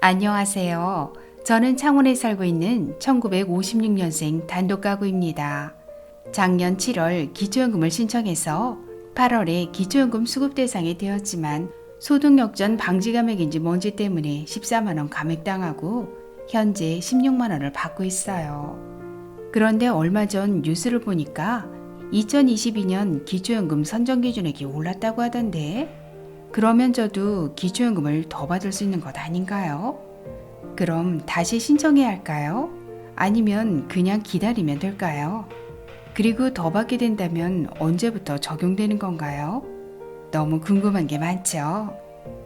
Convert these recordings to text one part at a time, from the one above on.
안녕하세요. 저는 창원에 살고 있는 1956년생 단독가구입니다. 작년 7월 기초연금을 신청해서 8월에 기초연금 수급 대상이 되었지만 소득역전 방지 감액인지 뭔지 때문에 14만원 감액당하고 현재 16만원을 받고 있어요. 그런데 얼마 전 뉴스를 보니까 2022년 기초연금 선정기준액이 올랐다고 하던데 그러면 저도 기초연금을 더 받을 수 있는 것 아닌가요? 그럼 다시 신청해야 할까요? 아니면 그냥 기다리면 될까요? 그리고 더 받게 된다면 언제부터 적용되는 건가요? 너무 궁금한 게 많죠?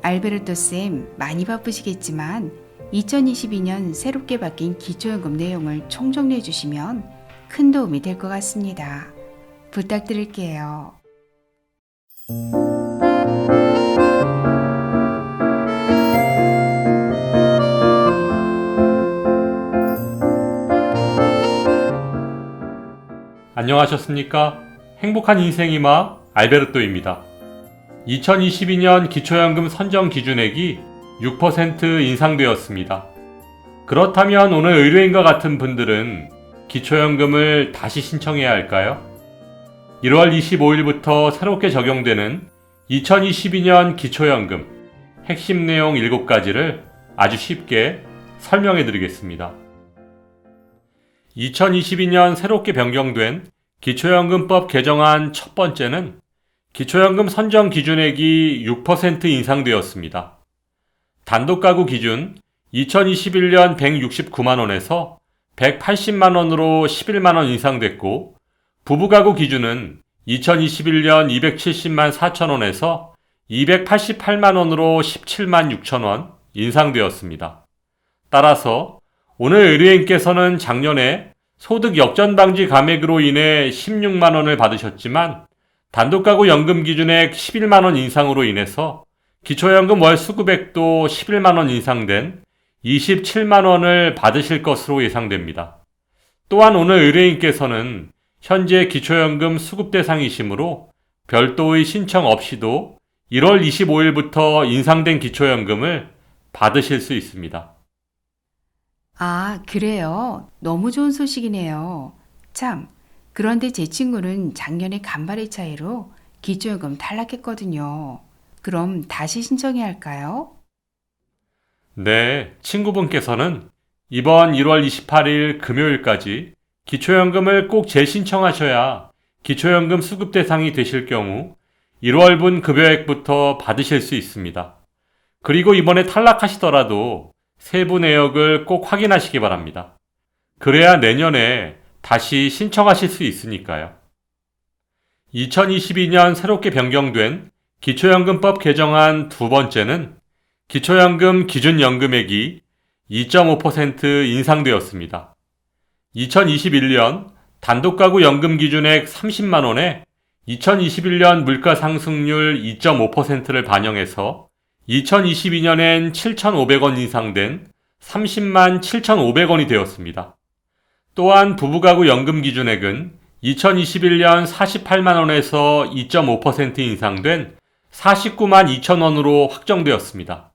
알베르토 쌤 많이 바쁘시겠지만 2022년 새롭게 바뀐 기초연금 내용을 총정리해 주시면 큰 도움이 될 것 같습니다. 부탁드릴게요. 안녕하셨습니까? 행복한 인생이마 알베르토입니다. 2022년 기초연금 선정 기준액이 6% 인상되었습니다. 그렇다면 오늘 의뢰인과 같은 분들은 기초연금을 다시 신청해야 할까요? 1월 25일부터 새롭게 적용되는 2022년 기초연금 핵심 내용 7가지를 아주 쉽게 설명해 드리겠습니다. 2022년 새롭게 변경된 기초연금법 개정안 첫 번째는 기초연금 선정 기준액이 6% 인상되었습니다. 단독가구 기준 2021년 169만원에서 180만원으로 11만원 인상됐고 부부가구 기준은 2021년 270만 4천원에서 288만원으로 17만 6천원 인상되었습니다. 따라서 오늘 의뢰인께서는 작년에 소득 역전 방지 감액으로 인해 16만원을 받으셨지만 단독가구 연금 기준액 11만원 인상으로 인해서 기초연금 월 수급액도 11만원 인상된 27만원을 받으실 것으로 예상됩니다. 또한 오늘 의뢰인께서는 현재 기초연금 수급 대상이시므로 별도의 신청 없이도 1월 25일부터 인상된 기초연금을 받으실 수 있습니다. 아, 그래요? 너무 좋은 소식이네요. 참, 그런데 제 친구는 작년에 간발의 차이로 기초연금 탈락했거든요. 그럼 다시 신청해야 할까요? 네, 친구분께서는 이번 1월 28일 금요일까지 기초연금을 꼭 재신청하셔야 기초연금 수급 대상이 되실 경우 1월분 급여액부터 받으실 수 있습니다. 그리고 이번에 탈락하시더라도 세부 내역을 꼭 확인하시기 바랍니다. 그래야 내년에 다시 신청하실 수 있으니까요. 2022년 새롭게 변경된 기초연금법 개정안 두 번째는 기초연금 기준연금액이 2.5% 인상되었습니다. 2021년 단독가구 연금 기준액 30만원에 2021년 물가상승률 2.5%를 반영해서 2022년엔 7,500원 인상된 30만 7,500원이 되었습니다. 또한 부부가구 연금 기준액은 2021년 48만원에서 2.5% 인상된 49만 2천원으로 확정되었습니다.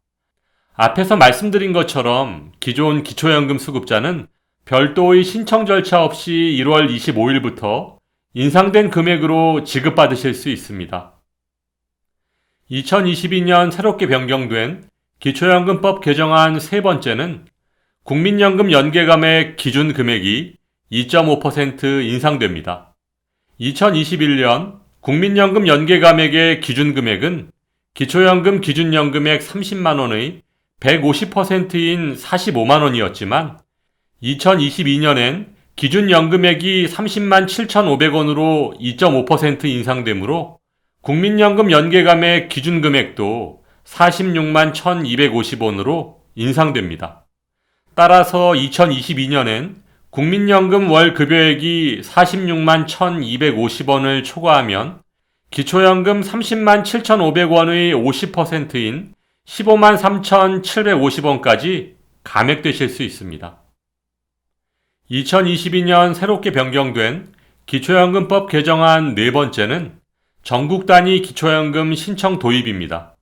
앞에서 말씀드린 것처럼 기존 기초연금 수급자는 별도의 신청 절차 없이 1월 25일부터 인상된 금액으로 지급받으실 수 있습니다. 2022년 새롭게 변경된 기초연금법 개정안 세 번째는 국민연금 연계감액 기준 금액이 2.5% 인상됩니다. 2021년 국민연금 연계감액의 기준 금액은 기초연금 기준연금액 30만원의 150%인 45만원이었지만 2022년엔 기준연금액이 30만 7,500원으로 2.5% 인상되므로 국민연금 연계감액 기준금액도 46만 1,250원으로 인상됩니다. 따라서 2022년엔 국민연금 월 급여액이 46만 1,250원을 초과하면 기초연금 30만 7,500원의 50%인 15만 3,750원까지 감액되실 수 있습니다. 2022년 새롭게 변경된 기초연금법 개정안 네 번째는 전국 단위 기초연금 신청 도입입니다.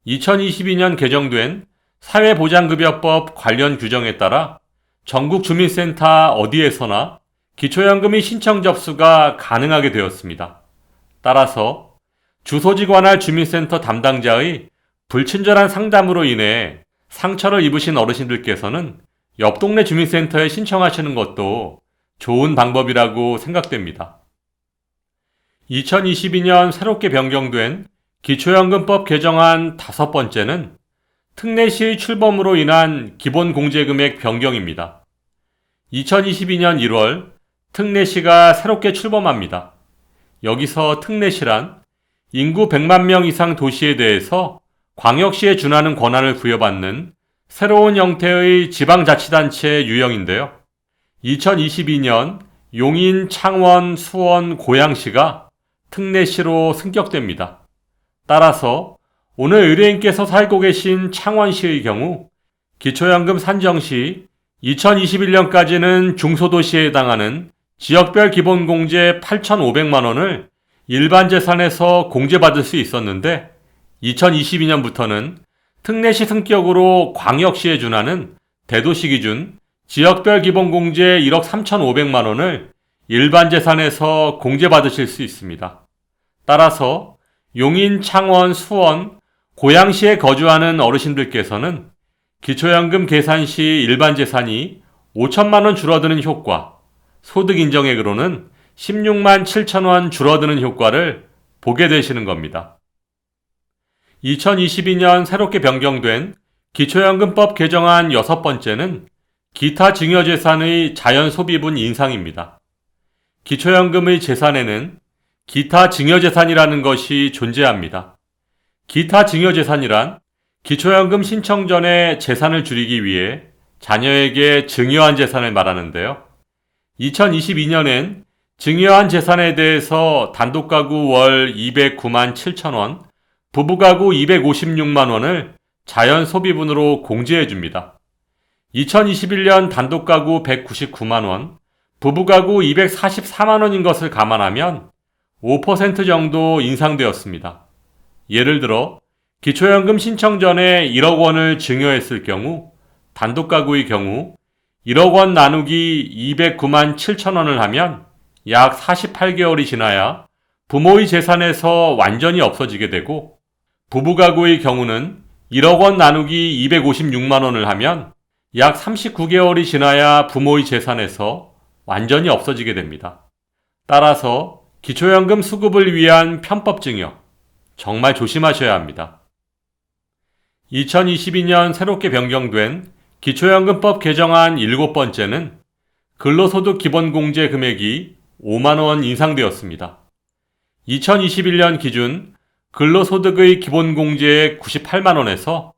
2022년 개정된 사회보장급여법 관련 규정에 따라 전국 주민센터 어디에서나 기초연금이 신청 접수가 가능하게 되었습니다. 따라서 주소지 관할 주민센터 담당자의 불친절한 상담으로 인해 상처를 입으신 어르신들께서는 옆 동네 주민센터에 신청하시는 것도 좋은 방법이라고 생각됩니다. 2022년 새롭게 변경된 기초연금법 개정안 5번째는 특례시의 출범으로 인한 기본공제금액 변경입니다. 2022년 1월 특례시가 새롭게 출범합니다. 여기서 특례시란 인구 100만 명 이상 도시에 대해서 광역시에 준하는 권한을 부여받는 새로운 형태의 지방자치단체 유형인데요. 2022년 용인, 창원, 수원, 고양시가 특례시로 승격됩니다. 따라서 오늘 의뢰인께서 살고 계신 창원시의 경우 기초연금 산정 시 2021년까지는 중소도시에 해당하는 지역별 기본공제 8,500만 원을 일반 재산에서 공제받을 수 있었는데 2022년부터는 특례시 승격으로 광역시에 준하는 대도시 기준 지역별 기본공제 1억 3,500만 원을 일반 재산에서 공제받으실 수 있습니다. 따라서 용인, 창원, 수원, 고양시에 거주하는 어르신들께서는 기초연금 계산 시 일반 재산이 5천만 원 줄어드는 효과, 소득 인정액으로는 16만 7천 원 줄어드는 효과를 보게 되시는 겁니다. 2022년 새롭게 변경된 기초연금법 개정안 6번째는 기타 증여재산의 자연소비분 인상입니다. 기초연금의 재산에는 기타 증여재산이라는 것이 존재합니다. 기타 증여재산이란 기초연금 신청 전에 재산을 줄이기 위해 자녀에게 증여한 재산을 말하는데요. 2022년엔 증여한 재산에 대해서 단독가구 월 209만 7천 원, 부부가구 256만 원을 자연소비분으로 공제해 줍니다. 2021년 단독가구 199만 원, 부부가구 244만 원인 것을 감안하면 5% 정도 인상되었습니다. 예를 들어 기초연금 신청 전에 1억 원을 증여했을 경우 단독가구의 경우 1억 원 나누기 209만 7천 원을 하면 약 48개월이 지나야 부모의 재산에서 완전히 없어지게 되고 부부가구의 경우는 1억 원 나누기 256만 원을 하면 약 39개월이 지나야 부모의 재산에서 완전히 없어지게 됩니다. 따라서 기초연금 수급을 위한 편법 증여, 정말 조심하셔야 합니다. 2022년 새롭게 변경된 기초연금법 개정안 7번째는 근로소득 기본공제 금액이 5만 원 인상되었습니다. 2021년 기준 근로소득의 기본공제액 98만 원에서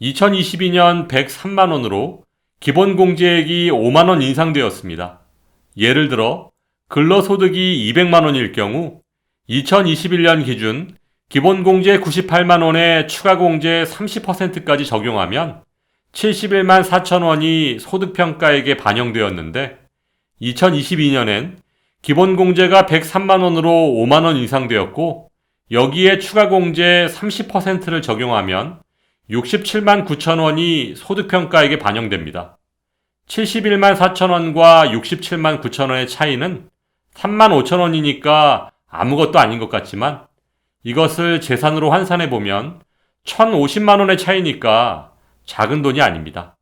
2022년 103만 원으로 기본공제액이 5만 원 인상되었습니다. 예를 들어 근로소득이 200만 원일 경우 2021년 기준 기본공제 98만 원에 추가공제 30%까지 적용하면 71만 4천 원이 소득평가액에 반영되었는데 2022년엔 기본공제가 103만 원으로 5만 원 인상되었고 여기에 추가공제 30%를 적용하면 67만 9천 원이 소득평가액에 반영됩니다. 71만 4천 원과 67만 9천 원의 차이는 3만 5천 원이니까 아무것도 아닌 것 같지만 이것을 재산으로 환산해 보면 1,050만 원의 차이니까 작은 돈이 아닙니다.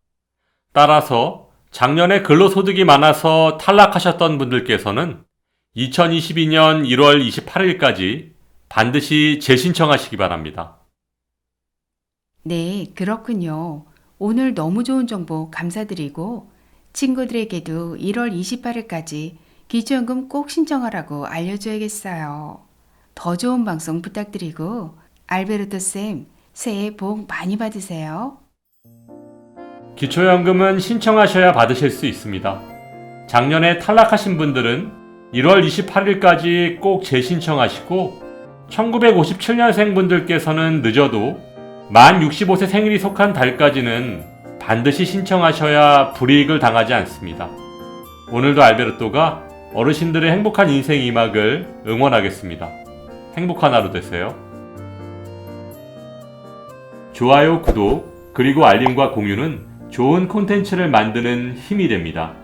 따라서 작년에 근로소득이 많아서 탈락하셨던 분들께서는 2022년 1월 28일까지 반드시 재신청하시기 바랍니다. 네, 그렇군요. 오늘 너무 좋은 정보 감사드리고 친구들에게도 1월 28일까지 기초연금 꼭 신청하라고 알려줘야겠어요. 더 좋은 방송 부탁드리고 알베르토쌤 새해 복 많이 받으세요. 기초연금은 신청하셔야 받으실 수 있습니다. 작년에 탈락하신 분들은 1월 28일까지 꼭 재신청하시고 1957년생 분들께서는 늦어도 만 65세 생일이 속한 달까지는 반드시 신청하셔야 불이익을 당하지 않습니다. 오늘도 알베르토가 어르신들의 행복한 인생 이막을 응원하겠습니다. 행복한 하루 되세요. 좋아요, 구독, 그리고 알림과 공유는 좋은 콘텐츠를 만드는 힘이 됩니다.